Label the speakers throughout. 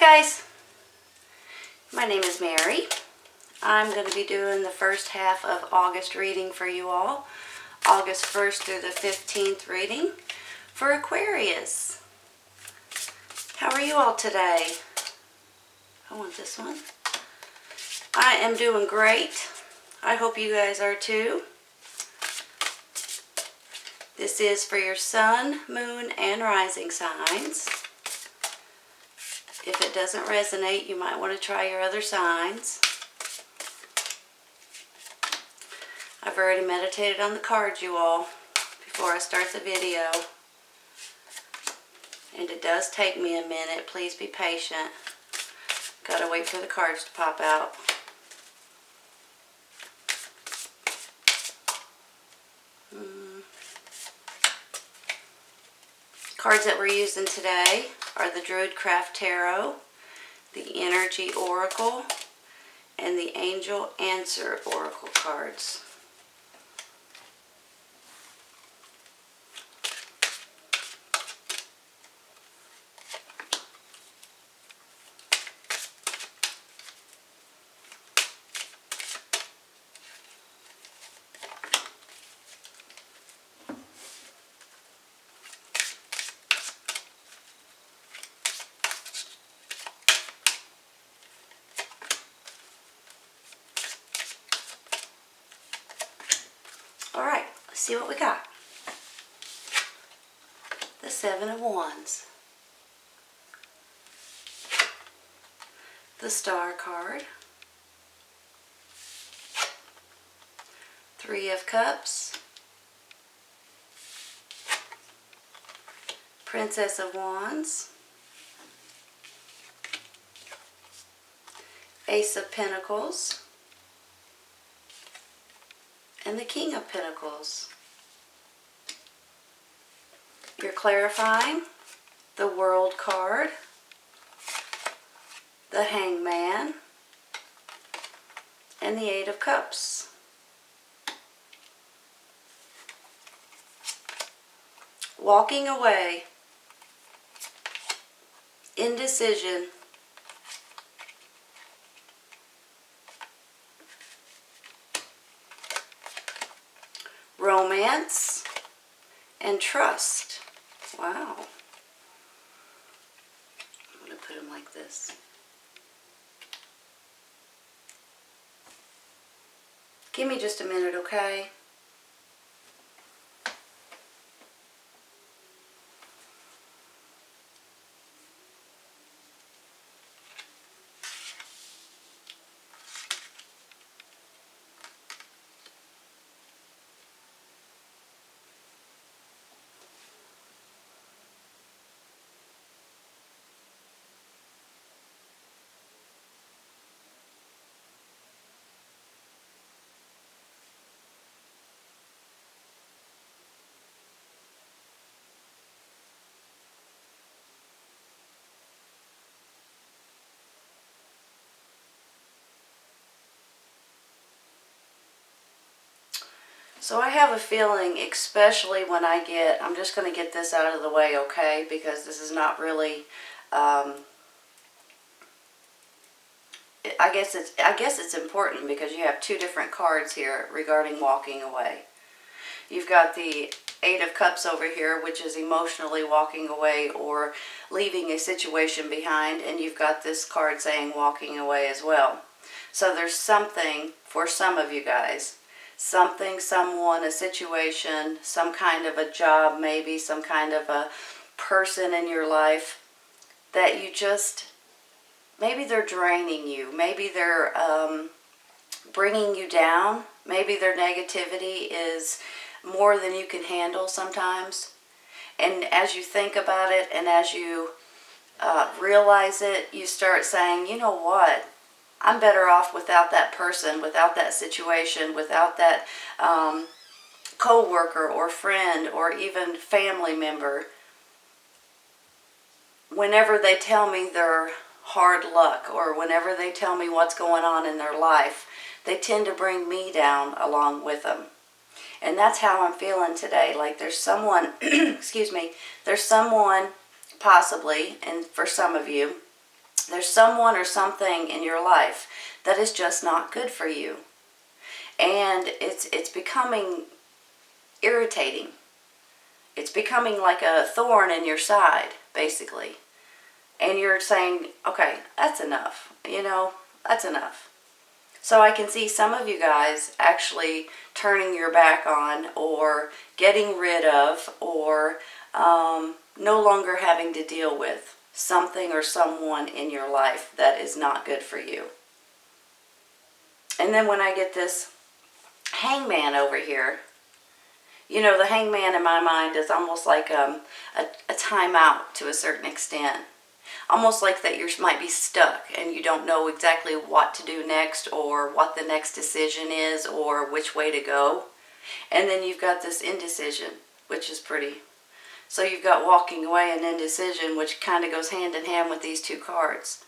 Speaker 1: guys, my name is Mary. I'm going to be doing the first half of August reading for you all. August 1st through the 15th reading for Aquarius. How are you all today? I want this one. I am doing great. I hope you guys are too. This is for your sun, moon, and rising signs. If it doesn't resonate, you might want to try your other signs. I've already meditated on the cards, you all, before I start the video. And it does take me a minute. Please be patient. Gotta wait for the cards to pop out. Cards that we're using today are the Druidcraft Tarot, the Energy Oracle, and the Angel Answer Oracle cards. Alright, let's see what we got. The Seven of Wands. The Star card. Three of Cups. Princess of Wands. Ace of Pentacles. And the King of Pentacles. You're clarifying the World card, the Hangman, and the Eight of Cups. Walking away, indecision, romance, and trust. Wow. I'm going to put them like this. Give me just a minute, okay? So I have a feeling, especially when I'm just going to get this out of the way, okay? Because this is not really, I guess it's important because you have two different cards here regarding walking away. You've got the Eight of Cups over here, which is emotionally walking away or leaving a situation behind, and you've got this card saying walking away as well. So there's something for some of you guys. Something, someone, a situation, some kind of a job, maybe some kind of a person in your life that you just, maybe they're draining you, maybe they're bringing you down, maybe their negativity is more than you can handle sometimes. And as you think about it and as you realize it, you start saying, you know what? I'm better off without that person, without that situation, without that co-worker or friend or even family member. Whenever they tell me their hard luck or whenever they tell me what's going on in their life, they tend to bring me down along with them. And that's how I'm feeling today. Like there's someone, excuse me, there's someone possibly, and for some of you, There's someone or something in your life that is just not good for you. And it's becoming irritating. It's becoming like a thorn in your side, basically. And you're saying, okay, that's enough. That's enough. So I can see some of you guys actually turning your back on or getting rid of or no longer having to deal with something or someone in your life that is not good for you. And then when I get this hangman over here, the hangman in my mind is almost like a timeout to a certain extent. Almost like that you might be stuck and you don't know exactly what to do next or what the next decision is or which way to go. And then you've got this indecision, which is pretty. So you've got walking away and indecision, which kind of goes hand in hand with these two cards.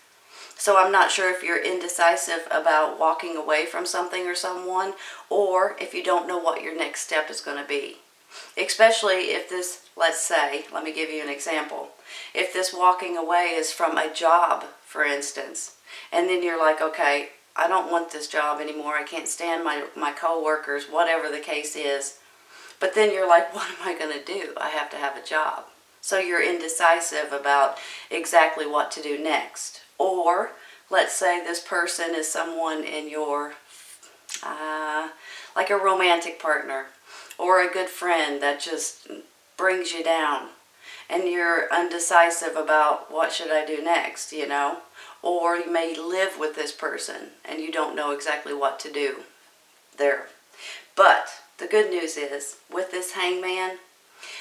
Speaker 1: So I'm not sure if you're indecisive about walking away from something or someone, or if you don't know what your next step is going to be. Especially if this, let's say, let me give you an example. If this walking away is from a job, for instance, and then you're like, okay, I don't want this job anymore. I can't stand my co-workers, whatever the case is. But then you're like, what am I going to do? I have to have a job. So you're indecisive about exactly what to do next. Or let's say this person is someone in your, like a romantic partner or a good friend that just brings you down. And you're undecisive about what should I do next, Or you may live with this person and you don't know exactly what to do there. But the good news is, with this hangman,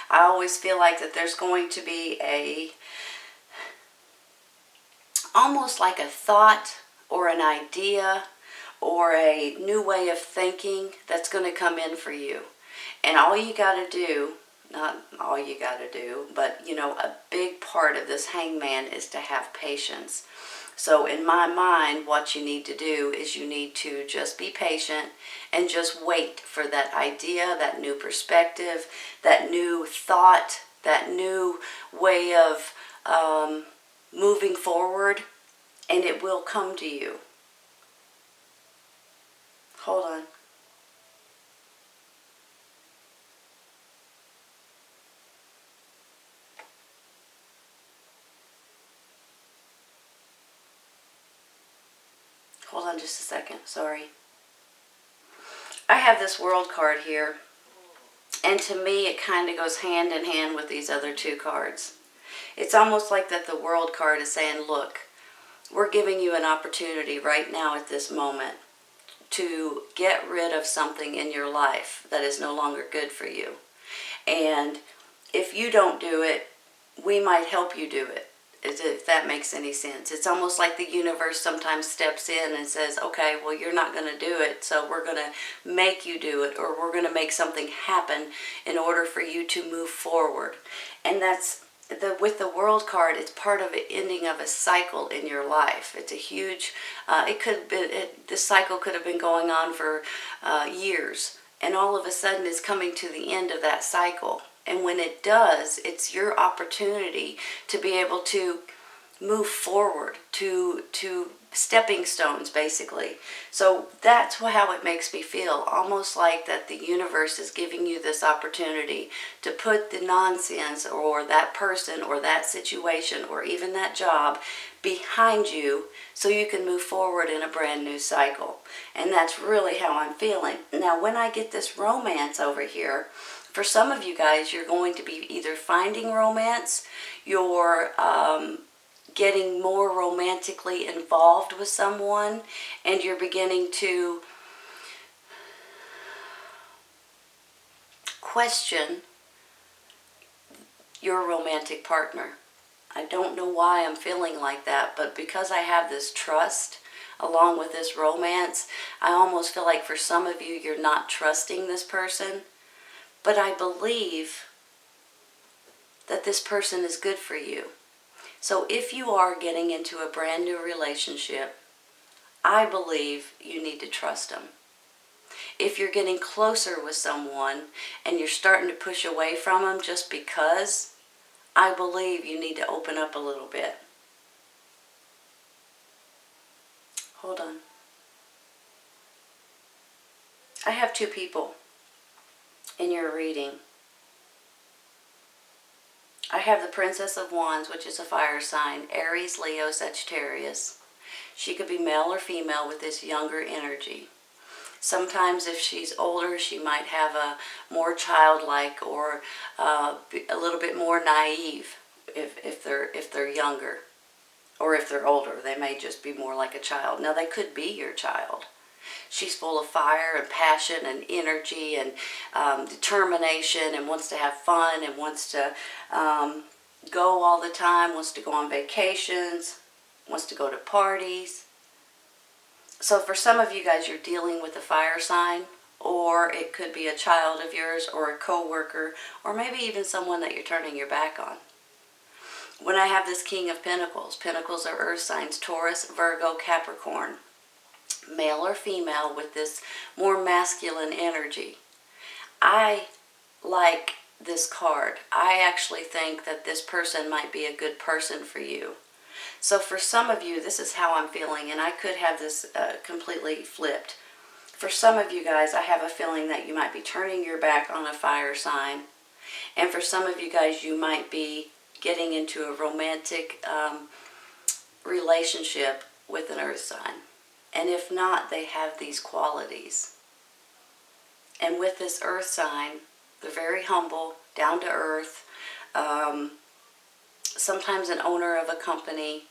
Speaker 1: I always feel like that there's going to be almost like a thought or an idea or a new way of thinking that's going to come in for you. And all you got to do, not all you got to do, but a big part of this hangman is to have patience. So in my mind, what you need to do is you need to just be patient and just wait for that idea, that new perspective, that new thought, that new way of moving forward, and it will come to you. Hold on. Hold on just a second, sorry. I have this world card here, and to me it kind of goes hand in hand with these other two cards. It's almost like that the world card is saying, look, we're giving you an opportunity right now at this moment to get rid of something in your life that is no longer good for you. And if you don't do it, we might help you do it, if that makes any sense. It's almost like the universe sometimes steps in and says, okay, well, you're not going to do it, so we're going to make you do it, or we're going to make something happen in order for you to move forward. And that's with the world card, it's part of the ending of a cycle in your life. It's a huge, this cycle could have been going on for years, and all of a sudden it's coming to the end of that cycle. And when it does, it's your opportunity to be able to move forward, to stepping stones, basically. So that's how it makes me feel, almost like that the universe is giving you this opportunity to put the nonsense or that person or that situation or even that job behind you so you can move forward in a brand new cycle. And that's really how I'm feeling. Now, when I get this romance over here, for some of you guys, you're going to be either finding romance, you're getting more romantically involved with someone, and you're beginning to question your romantic partner. I don't know why I'm feeling like that, but because I have this trust along with this romance, I almost feel like for some of you, you're not trusting this person. But I believe that this person is good for you. So if you are getting into a brand new relationship, I believe you need to trust them. If you're getting closer with someone and you're starting to push away from them just because, I believe you need to open up a little bit. I have two people in your reading. I have the Princess of Wands, which is a fire sign, Aries, Leo, Sagittarius. She could be male or female with this younger energy. Sometimes if she's older, she might have a more childlike or a little bit more naive if they're younger. Or if they're older, they may just be more like a child. Now, they could be your child. She's full of fire and passion and energy and determination, and wants to have fun, and wants to go all the time, wants to go on vacations, wants to go to parties. So for some of you guys, you're dealing with a fire sign, or it could be a child of yours, or a co-worker, or maybe even someone that you're turning your back on. When I have this King of Pentacles, Pentacles are earth signs, Taurus, Virgo, Capricorn. Male or female with this more masculine energy. I like this card. I actually think that this person might be a good person for you. So for some of you, this is how I'm feeling, and I could have this completely flipped. For some of you guys, I have a feeling that you might be turning your back on a fire sign. And for some of you guys, you might be getting into a romantic relationship with an earth sign. And if not, they have these qualities. And with this earth sign, they're very humble, down to earth, sometimes an owner of a company,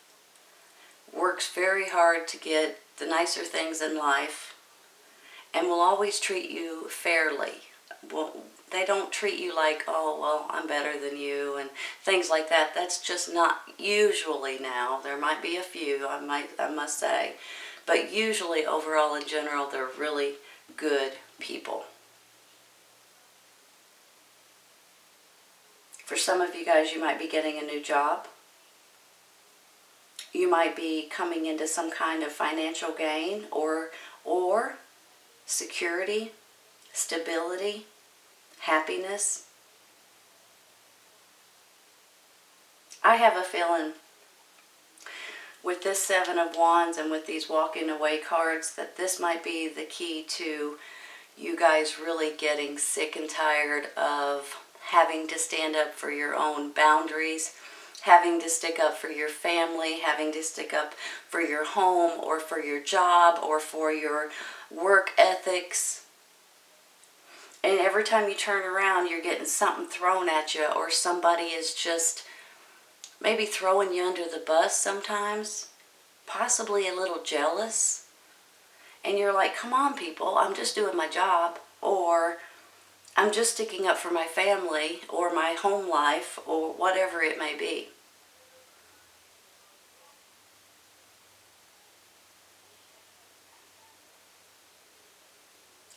Speaker 1: works very hard to get the nicer things in life, and will always treat you fairly. Well, they don't treat you like, oh, well, I'm better than you, and things like that. That's just not usually now. There might be a few, I must say. But usually, overall, in general, they're really good people. For some of you guys, you might be getting a new job. You might be coming into some kind of financial gain or security, stability, happiness. I have a feeling with this Seven of Wands and with these walking away cards that this might be the key to you guys really getting sick and tired of having to stand up for your own boundaries, having to stick up for your family, having to stick up for your home or for your job or for your work ethics. And every time you turn around, you're getting something thrown at you, or somebody is just maybe throwing you under the bus sometimes, possibly a little jealous. And you're like, come on, people, I'm just doing my job, or I'm just sticking up for my family or my home life or whatever it may be.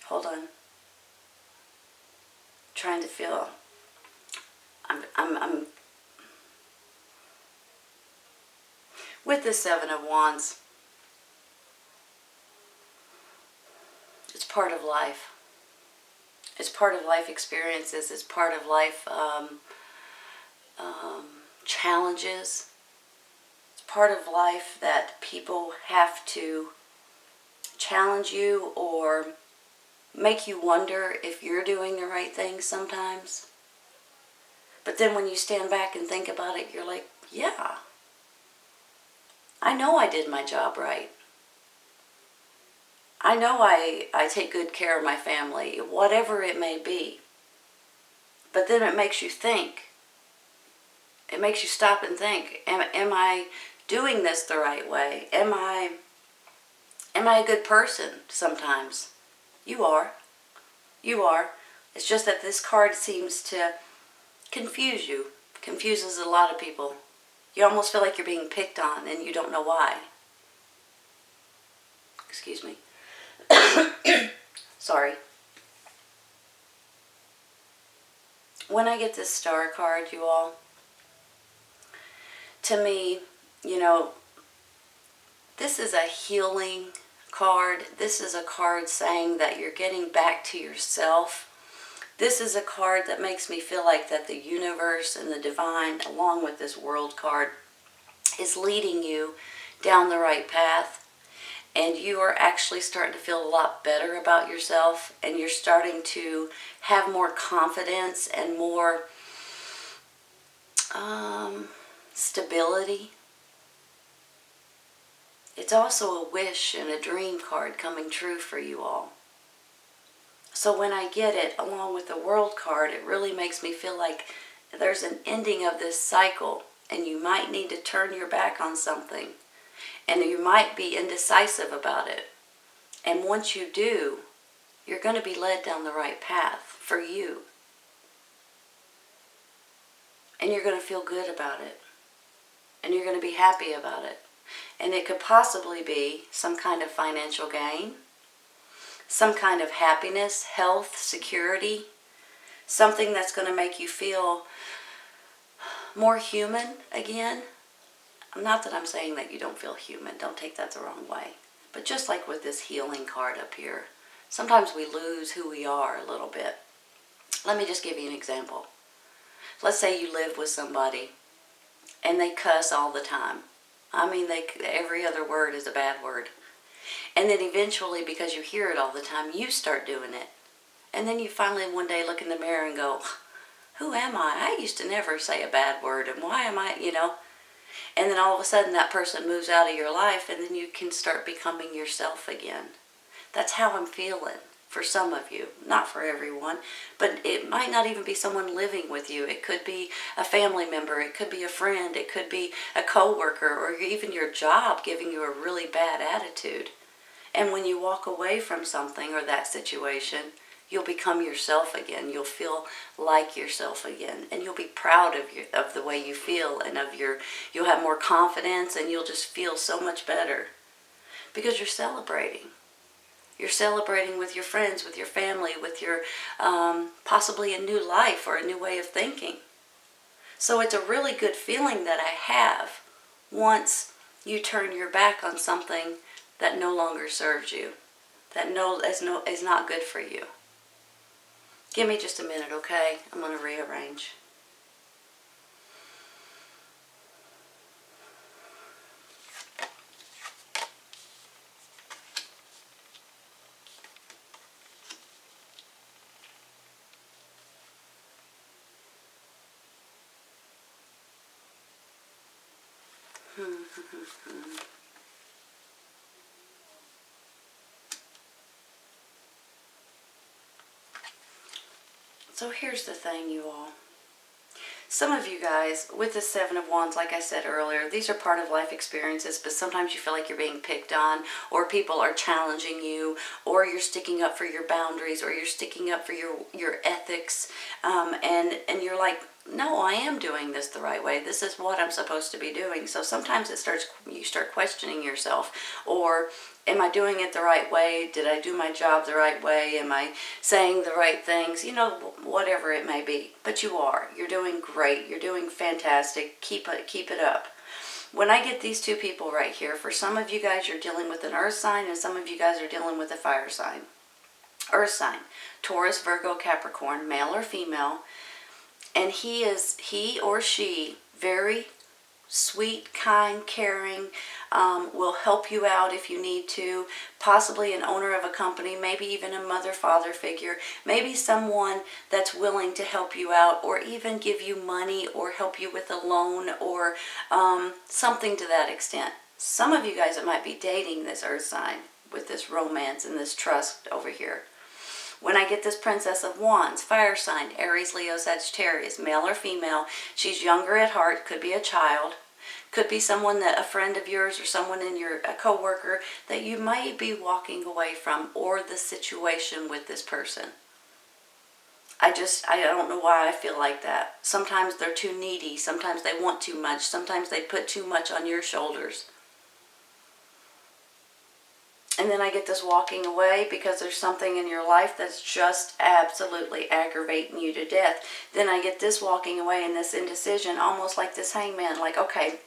Speaker 1: Hold on. Trying to feel. I'm with the Seven of Wands. It's part of life. It's part of life experiences. It's part of life challenges. It's part of life that people have to challenge you or make you wonder if you're doing the right thing sometimes. But then when you stand back and think about it, you're like, yeah, I know I did my job right. I know I take good care of my family, whatever it may be. But then it makes you think. It makes you stop and think, am I doing this the right way? Am I a good person sometimes? You are. You are. It's just that this card seems to confuse you. Confuses a lot of people. You almost feel like you're being picked on and you don't know why. Excuse me. Sorry. When I get this star card, you all, to me, you know, this is a healing card. This is a card saying that you're getting back to yourself. This is a card that makes me feel like that the universe and the divine, along with this world card, is leading you down the right path. and you are actually starting to feel a lot better about yourself, and you're starting to have more confidence and more stability. It's also a wish and a dream card coming true for you all. So when I get it along with the World card, it really makes me feel like there's an ending of this cycle, and you might need to turn your back on something, and you might be indecisive about it. And once you do, you're going to be led down the right path for you. And you're going to feel good about it. And you're going to be happy about it. And it could possibly be some kind of financial gain, some kind of happiness, health, security, something that's going to make you feel more human again. Not that I'm saying that you don't feel human. Don't take that the wrong way. But just like with this healing card up here, sometimes we lose who we are a little bit. Let me just give you an example. Let's say you live with somebody and they cuss all the time. I mean, every other word is a bad word. And then eventually, because you hear it all the time, you start doing it. And then you finally one day look in the mirror and go, who am I? I used to never say a bad word, and why am I, And then all of a sudden that person moves out of your life, and then you can start becoming yourself again. That's how I'm feeling for some of you, not for everyone, but it might not even be someone living with you. It could be a family member, it could be a friend, it could be a coworker, or even your job giving you a really bad attitude. And when you walk away from something or that situation, you'll become yourself again. You'll feel like yourself again, and you'll be proud of the way you feel, and you'll have more confidence, and you'll just feel so much better because you're celebrating. You're celebrating with your friends, with your family, with your possibly a new life or a new way of thinking. So it's a really good feeling that I have once you turn your back on something that no longer serves you, that is not good for you. Give me just a minute, okay? I'm going to rearrange. So here's the thing, you all. Some of you guys, with the Seven of Wands, like I said earlier, these are part of life experiences, but sometimes you feel like you're being picked on, or people are challenging you, or you're sticking up for your boundaries, or you're sticking up for your ethics, and you're like, no, I am doing this the right way. This is what I'm supposed to be doing. So sometimes you start questioning yourself, or am I doing it the right way? Did I do my job the right way? Am I saying the right things? Whatever it may be. But you are. You're doing great. You're doing fantastic. Keep it up. When I get these two people right here, for some of you guys, you're dealing with an earth sign, and some of you guys are dealing with a fire sign. Earth sign, Taurus, Virgo, Capricorn, male or female. And he or she, very sweet, kind, caring, will help you out if you need to, possibly an owner of a company, maybe even a mother, father figure, maybe someone that's willing to help you out, or even give you money or help you with a loan, or something to that extent. Some of you guys that might be dating this earth sign with this romance and this trust over here. When I get this Princess of Wands, fire sign, Aries, Leo, Sagittarius, male or female, she's younger at heart, could be a child, could be someone a friend of yours, or someone a co-worker that you might be walking away from, or the situation with this person. I don't know why I feel like that. Sometimes they're too needy, sometimes they want too much, sometimes they put too much on your shoulders. And then I get this walking away because there's something in your life that's just absolutely aggravating you to death. Then I get this walking away and this indecision, almost like this hangman, like, okay,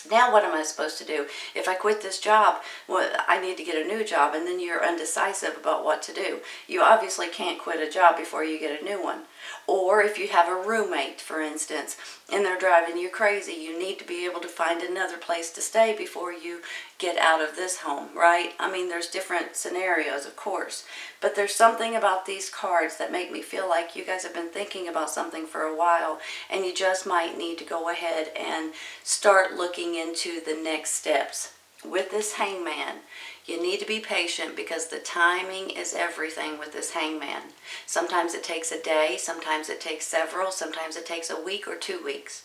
Speaker 1: Now what am I supposed to do? If I quit this job, well, I need to get a new job, and then you're undecisive about what to do. You obviously can't quit a job before you get a new one. Or if you have a roommate, for instance, and they're driving you crazy, you need to be able to find another place to stay before you get out of this home, right? I mean, there's different scenarios, of course, but there's something about these cards that make me feel like you guys have been thinking about something for a while, and you just might need to go ahead and start looking into the next steps. With this Hangman, you need to be patient because the timing is everything with this Hangman. Sometimes it takes a day, sometimes it takes several, sometimes it takes a week or 2 weeks.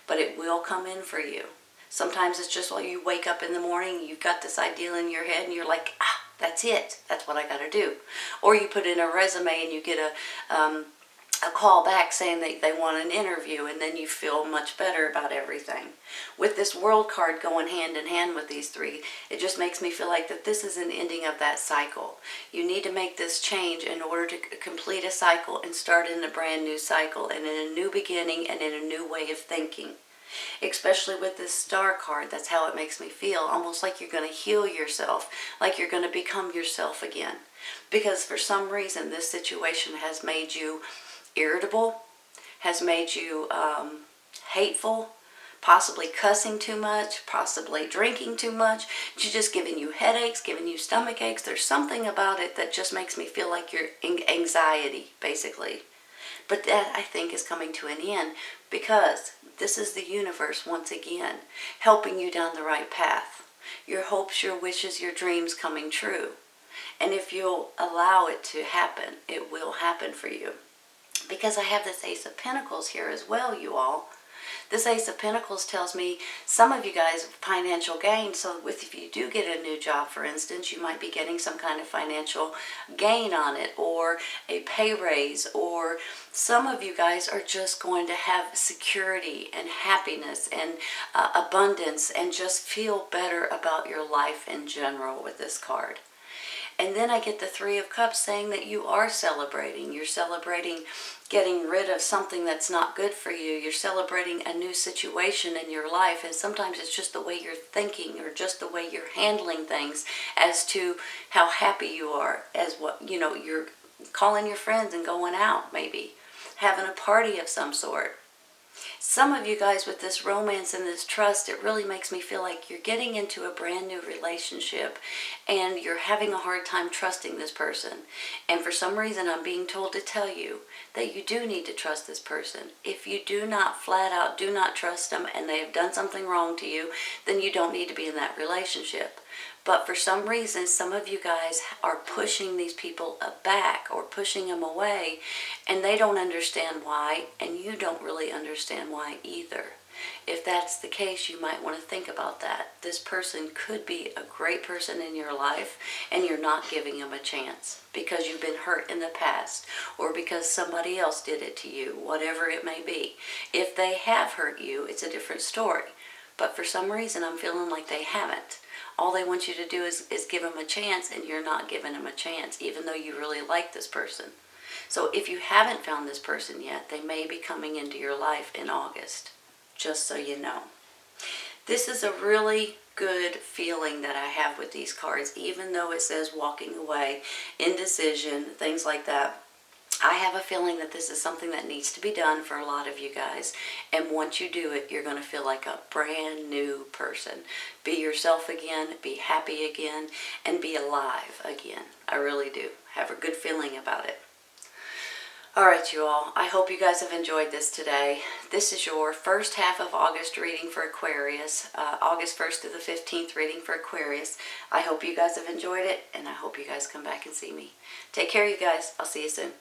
Speaker 1: But it will come in for you. Sometimes it's just like you wake up in the morning, you've got this ideal in your head, and you're like, that's it. That's what I got to do. Or you put in a resume and you get a call back saying that they want an interview, and then you feel much better about everything. With this World card going hand in hand with these three, it just makes me feel like that this is an ending of that cycle. You need to make this change in order to complete a cycle and start in a brand new cycle and in a new beginning and in a new way of thinking. Especially with this Star card, that's how it makes me feel, almost like you're going to heal yourself, like you're going to become yourself again. Because for some reason this situation has made you irritable, has made you hateful, possibly cussing too much, possibly drinking too much. It's just giving you headaches, giving you stomach aches. There's something about it that just makes me feel like you're in anxiety, basically. But that, I think, is coming to an end because this is the universe once again helping you down the right path. Your hopes, your wishes, your dreams coming true. And if you'll allow it to happen, it will happen for you. Because I have this Ace of Pentacles here as well, you all. This Ace of Pentacles tells me some of you guys financial gain. So if you do get a new job, for instance, you might be getting some kind of financial gain on it, or a pay raise, or some of you guys are just going to have security and happiness and abundance and just feel better about your life in general with this card. And then I get the Three of Cups saying that you are celebrating. You're celebrating getting rid of something that's not good for you. You're celebrating a new situation in your life. And sometimes it's just the way you're thinking or just the way you're handling things as to how happy you are. As what, you know, you're calling your friends and going out, maybe having a party of some sort. Some of you guys with this romance and this trust, it really makes me feel like you're getting into a brand new relationship and you're having a hard time trusting this person. And for some reason, I'm being told to tell you that you do need to trust this person. If you do not flat out do not trust them and they have done something wrong to you, then you don't need to be in that relationship. But for some reason, some of you guys are pushing these people back or pushing them away, and they don't understand why, and you don't really understand why either. If that's the case, you might want to think about that. This person could be a great person in your life, and you're not giving them a chance because you've been hurt in the past or because somebody else did it to you, whatever it may be. If they have hurt you, it's a different story. But for some reason, I'm feeling like they haven't. All they want you to do is give them a chance, and you're not giving them a chance, even though you really like this person. So if you haven't found this person yet, they may be coming into your life in August, just so you know. This is a really good feeling that I have with these cards, even though it says walking away, indecision, things like that. I have a feeling that this is something that needs to be done for a lot of you guys. And once you do it, you're going to feel like a brand new person. Be yourself again, be happy again, and be alive again. I really do. Have a good feeling about it. All right, you all. I hope you guys have enjoyed this today. This is your first half of August reading for Aquarius. August 1st to the 15th reading for Aquarius. I hope you guys have enjoyed it, and I hope you guys come back and see me. Take care, you guys. I'll see you soon.